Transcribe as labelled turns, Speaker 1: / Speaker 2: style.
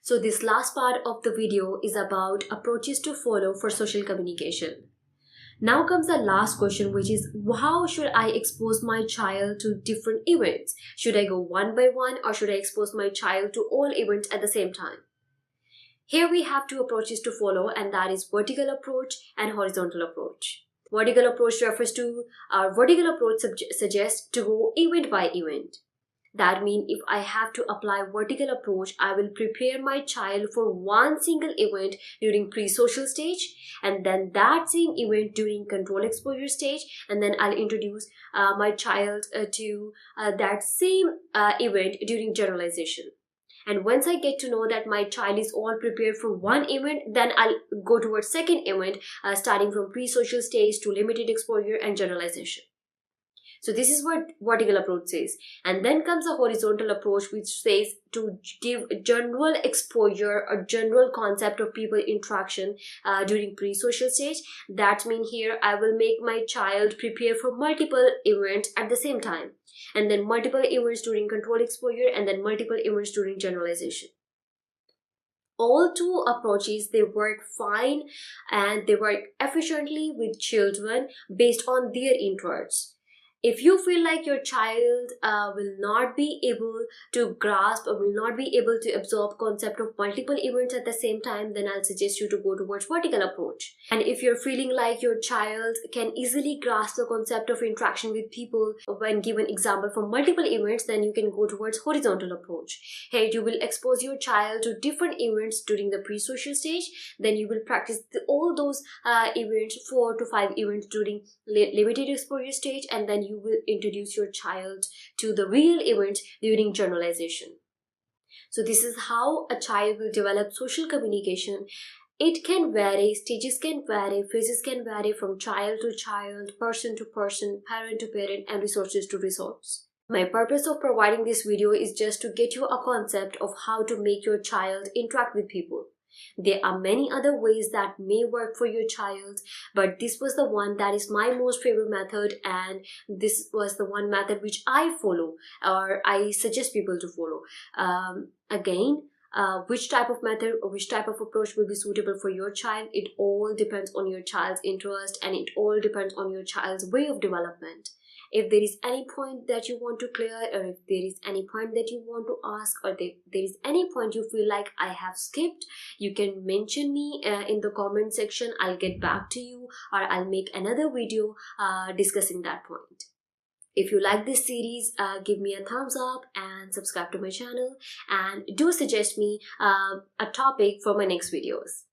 Speaker 1: So this last part of the video is about approaches to follow for social communication. Now comes the last question, which is how should I expose my child to different events? Should I go one by one or should I expose my child to all events at the same time? Here we have two approaches to follow, and that is vertical approach and horizontal approach. Vertical approach refers to our vertical approach suggests to go event by event. That means if I have to apply vertical approach, I will prepare my child for one single event during pre-social stage, and then that same event during control exposure stage, and then I'll introduce my child to that same event during generalization. And once I get to know that my child is all prepared for one event, then I'll go towards second event, starting from pre-social stage to limited exposure and generalization. So this is what vertical approach says. And then comes a horizontal approach, which says to give general exposure or general concept of people interaction during pre-social stage. That means here I will make my child prepare for multiple events at the same time. And then multiple events during control exposure, and then multiple events during generalization. All two approaches, they work fine and they work efficiently with children based on their interests. If you feel like your child will not be able to grasp or will not be able to absorb concept of multiple events at the same time, then I'll suggest you to go towards vertical approach. And if you're feeling like your child can easily grasp the concept of interaction with people when given example from multiple events, then you can go towards horizontal approach. Here you will expose your child to different events during the pre-social stage. Then you will practice all those events, 4 to 5 events during limited exposure stage, and then you will introduce your child to the real events during generalization. So this is how a child will develop social communication. It can vary, stages can vary, phases can vary from child to child, person to person, parent to parent, and resources to resource. My purpose of providing this video is just to get you a concept of how to make your child interact with people. There are many other ways that may work for your child, but this was the one that is my most favorite method, and this was the one method which I follow or I suggest people to follow. Which type of method or which type of approach will be suitable for your child, it all depends on your child's interest, and it all depends on your child's way of development. If there is any point that you want to clear, or if there is any point that you want to ask, or there is any point you feel like I have skipped, you can mention me in the comment section. I'll get back to you, or I'll make another video discussing that point. If you like this series, give me a thumbs up and subscribe to my channel, and do suggest me a topic for my next videos.